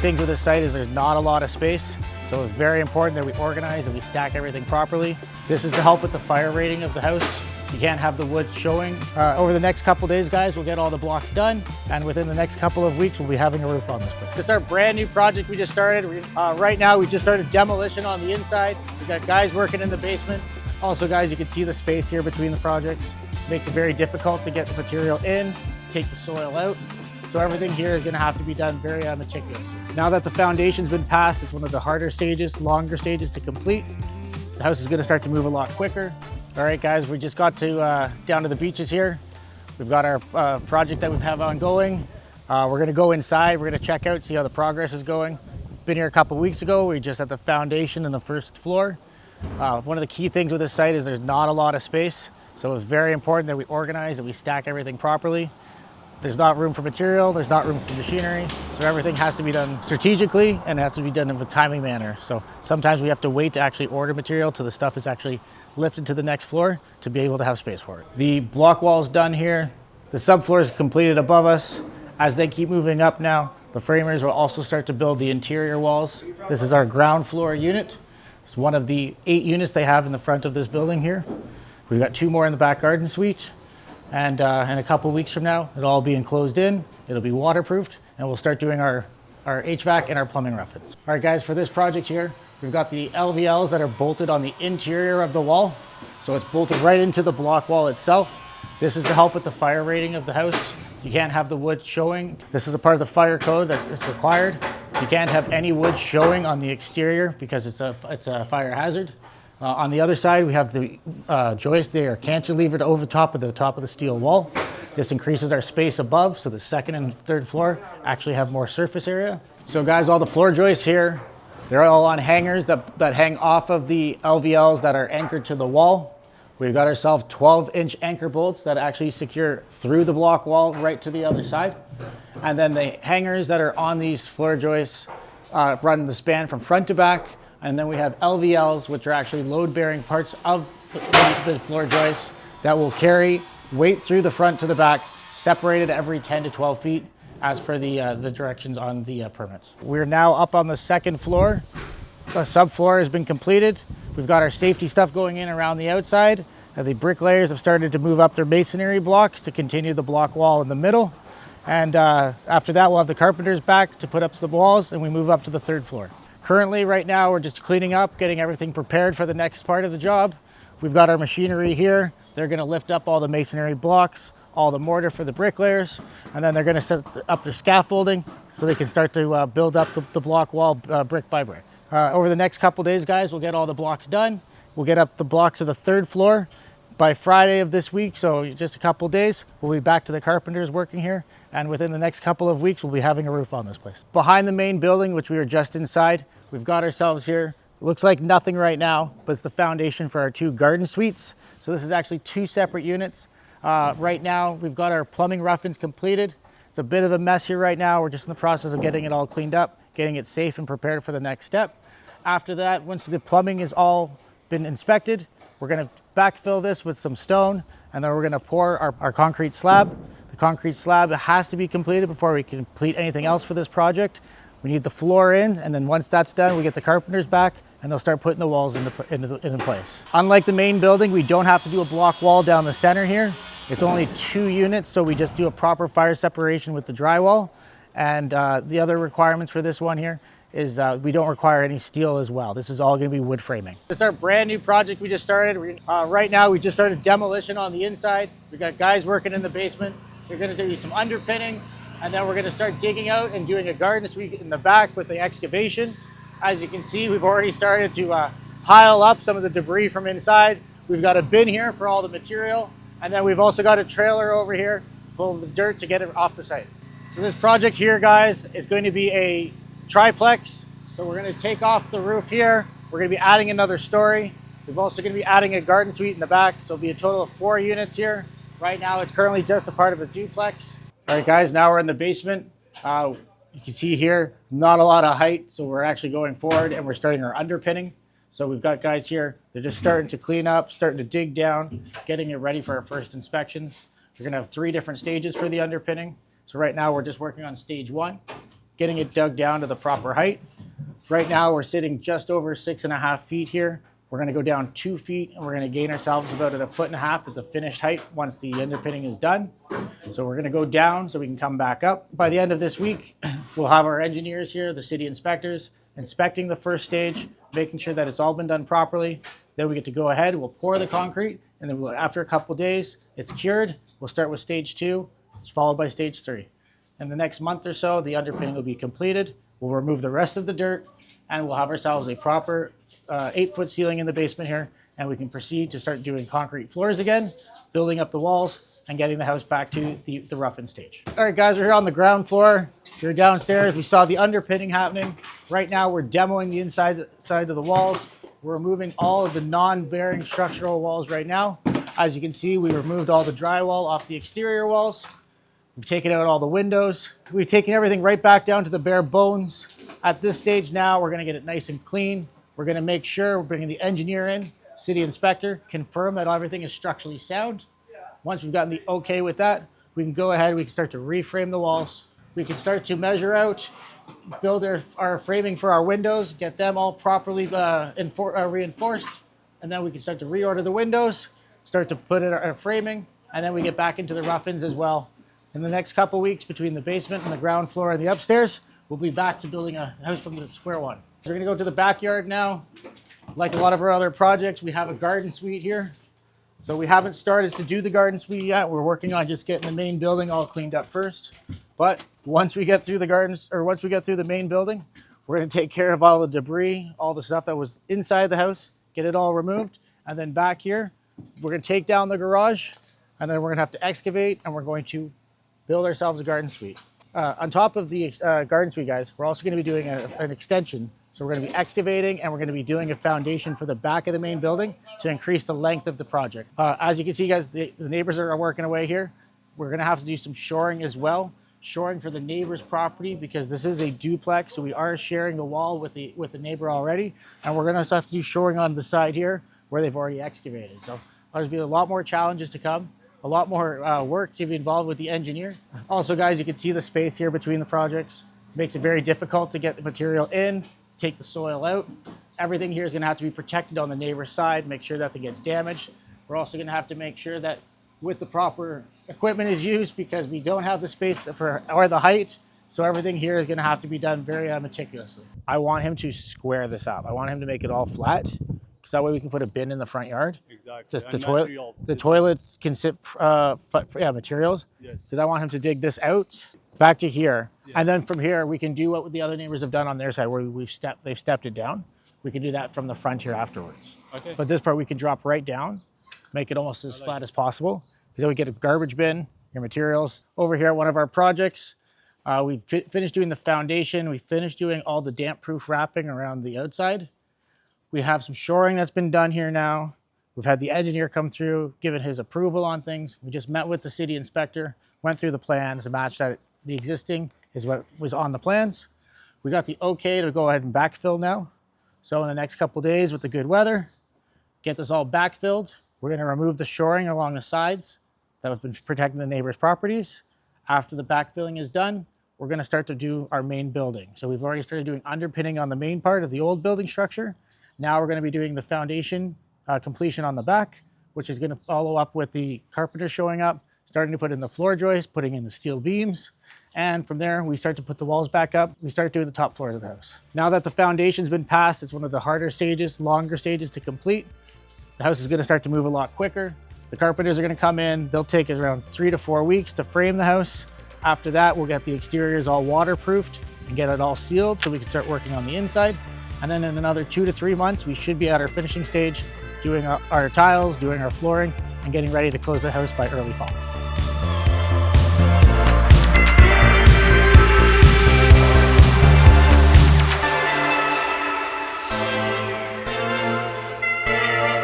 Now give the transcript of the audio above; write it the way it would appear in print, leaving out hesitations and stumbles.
things with this site is there's not a lot of space, so it's very important that we organize and we stack everything properly. This is to help with the fire rating of the house. You can't have the wood showing. Over the next couple days, guys, we'll get all the blocks done, and within the next couple of weeks, we'll be having a roof on this place. This is our brand new project we just started. Right now, we just started demolition on the inside. We've got guys working in the basement. Also, guys, you can see the space here between the projects. It makes it very difficult to get the material in, take the soil out. So everything here is going to have to be done very meticulously. Now that the foundation's been passed, it's one of the harder stages, longer stages to complete. The house is going to start to move a lot quicker. All right, guys, we just got to down to the beaches here. We've got our project that we have ongoing. We're going to go inside. We're going to check out, see how the progress is going. Been here a couple weeks ago. We just at the foundation and the first floor. One of the key things with this site is there's not a lot of space, so it's very important that we organize and we stack everything properly. There's not room for material, there's not room for machinery, so everything has to be done strategically and it has to be done in a timely manner. So sometimes we have to wait to actually order material till the stuff is actually lifted to the next floor to be able to have space for it. The block wall is done here. The subfloor is completed above us. As they keep moving up now, the framers will also start to build the interior walls. This is our ground floor unit. It's one of the 8 units they have in the front of this building here. We've got 2 more in the back garden suite. And in a couple weeks from now, it'll all be enclosed in, it'll be waterproofed, and we'll start doing our HVAC and our plumbing rough-ins. All right, guys, for this project here, we've got the LVLs that are bolted on the interior of the wall. So it's bolted right into the block wall itself. This is to help with the fire rating of the house. You can't have the wood showing. This is a part of the fire code that is required. You can't have any wood showing on the exterior because it's a fire hazard. On the other side, we have the joist. They are cantilevered over top of the steel wall. This increases our space above, so the second and third floor actually have more surface area. So guys, all the floor joists here, they're all on hangers that hang off of the LVLs that are anchored to the wall. We've got ourselves 12-inch anchor bolts that actually secure through the block wall right to the other side. And then the hangers that are on these floor joists run the span from front to back. And then we have LVLs, which are actually load-bearing parts of the floor joists that will carry weight through the front to the back, separated every 10 to 12 feet as per the directions on the permits. We're now up on the second floor. The subfloor has been completed. We've got our safety stuff going in around the outside. The bricklayers have started to move up their masonry blocks to continue the block wall in the middle. And after that, we'll have the carpenters back to put up the walls, and we move up to the third floor. Currently, right now, we're just cleaning up, getting everything prepared for the next part of the job. We've got our machinery here. They're gonna lift up all the masonry blocks, all the mortar for the bricklayers, and then they're gonna set up their scaffolding so they can start to build up the block wall brick by brick. Over the next couple days, guys, we'll get all the blocks done. We'll get up the block to the third floor by Friday of this week, so just a couple days, we'll be back to the carpenters working here, and within the next couple of weeks, we'll be having a roof on this place. Behind the main building, which we were just inside, we've got ourselves here. It looks like nothing right now, but it's the foundation for our 2 garden suites. So this is actually 2 separate units. Right now, we've got our plumbing rough-ins completed. It's a bit of a mess here right now. We're just in the process of getting it all cleaned up, getting it safe and prepared for the next step. After that, once the plumbing is all been inspected, we're gonna backfill this with some stone, and then we're gonna pour our concrete slab. The concrete slab has to be completed before we can complete anything else for this project. We need the floor in, and then once that's done, we get the carpenters back, and they'll start putting the walls into place. Unlike the main building, we don't have to do a block wall down the center here. It's only 2 units, so we just do a proper fire separation with the drywall. And the other requirements for this one here is we don't require any steel as well. This is all gonna be wood framing. This is our brand new project we just started. Right now, we just started demolition on the inside. We've got guys working in the basement. They're gonna do some underpinning, and then we're gonna start digging out and doing a garden suite in the back with the excavation. As you can see, we've already started to pile up some of the debris from inside. We've got a bin here for all the material, and then we've also got a trailer over here full of the dirt to get it off the site. So this project here, guys, is going to be a triplex. So we're gonna take off the roof here. We're gonna be adding another story. We're also gonna be adding a garden suite in the back. So it'll be a total of 4 units here. Right now, it's currently just a part of a duplex. All right, guys, now we're in the basement. You can see here, not a lot of height. So we're actually going forward and we're starting our underpinning. So we've got guys here, they're just starting to clean up, starting to dig down, getting it ready for our first inspections. We're gonna have 3 different stages for the underpinning. So right now we're just working on stage 1. getting it dug down to the proper height. Right now we're sitting just over 6.5 feet here. We're going to go down 2 feet and we're going to gain ourselves about at 1.5 feet at the finished height once the underpinning is done. So we're going to go down so we can come back up. By the end of this week, we'll have our engineers here, the city inspectors, inspecting the first stage, making sure that it's all been done properly. Then we get to go ahead, we'll pour the concrete, and then after a couple days, it's cured. We'll start with stage 2, it's followed by stage 3. In the next month or so, the underpinning will be completed. We'll remove the rest of the dirt, and we'll have ourselves a proper 8-foot ceiling in the basement here, and we can proceed to start doing concrete floors again, building up the walls, and getting the house back to the rough-in stage. All right, guys, we're here on the ground floor. We're downstairs. We saw the underpinning happening. Right now, we're demoing the side of the walls. We're removing all of the non-bearing structural walls right now. As you can see, we removed all the drywall off the exterior walls. We've taken out all the windows. We've taken everything right back down to the bare bones. At this stage now, we're gonna get it nice and clean. We're gonna make sure we're bringing the engineer in, city inspector, confirm that everything is structurally sound. Once we've gotten the okay with that, we can go ahead, we can start to reframe the walls. We can start to measure out, build our framing for our windows, get them all properly reinforced, and then we can start to reorder the windows, start to put in our framing, and then we get back into the rough-ins as well. In the next couple weeks, between the basement and the ground floor and the upstairs, we'll be back to building a house from the square one. We're gonna go to the backyard now. Like a lot of our other projects, we have a garden suite here. So we haven't started to do the garden suite yet. We're working on just getting the main building all cleaned up first. But once we get through the gardens, or once we get through the main building, we're gonna take care of all the debris, all the stuff that was inside the house, get it all removed. And then back here, we're gonna take down the garage, and then we're gonna have to excavate, and we're going to build ourselves a garden suite. On top of the garden suite, guys, we're also going to be doing an extension. So we're going to be excavating, and we're going to be doing a foundation for the back of the main building to increase the length of the project. As you can see, guys, the neighbors are working away here. We're going to have to do some shoring as well. Shoring for the neighbor's property, because this is a duplex, so we are sharing the wall with the neighbor already. And we're going to have to do shoring on the side here where they've already excavated. So there's be a lot more challenges to come. A lot more work to be involved with the engineer. Also, guys, you can see the space here between the projects. Makes it very difficult to get the material in, take the soil out. Everything here is gonna have to be protected on the neighbor's side, make sure nothing gets damaged. We're also gonna have to make sure that with the proper equipment is used, because we don't have the space or the height. So everything here is gonna have to be done very meticulously. I want him to square this up. I want him to make it all flat. So that way we can put a bin in the front yard. Exactly. The toilet can sit materials. Yes. Because I want him to dig this out back to here. Yeah. And then from here we can do what the other neighbors have done on their side, where they've stepped it down. We can do that from the front here afterwards. Okay. But this part we can drop right down, make it almost as flat as possible. Because then we get a garbage bin, your materials. Over here at one of our projects, we finished doing the foundation. We finished doing all the damp-proof wrapping around the outside. We have some shoring that's been done here now. We've had the engineer come through, given his approval on things. We just met with the city inspector, went through the plans to match that the existing is what was on the plans. We got the okay to go ahead and backfill now. So in the next couple of days with the good weather, get this all backfilled. We're gonna remove the shoring along the sides that have been protecting the neighbors' properties. After the backfilling is done, we're gonna start to do our main building. So we've already started doing underpinning on the main part of the old building structure. Now we're going to be doing the foundation completion on the back, which is going to follow up with the carpenter showing up, starting to put in the floor joists, putting in the steel beams. And from there, we start to put the walls back up. We start doing the top floors of the house. Now that the foundation's been passed, it's one of the harder stages, longer stages to complete. The house is going to start to move a lot quicker. The carpenters are going to come in. They'll take us around 3 to 4 weeks to frame the house. After that, we'll get the exteriors all waterproofed and get it all sealed so we can start working on the inside. And then in another 2 to 3 months, we should be at our finishing stage, doing our tiles, doing our flooring, and getting ready to close the house by early fall.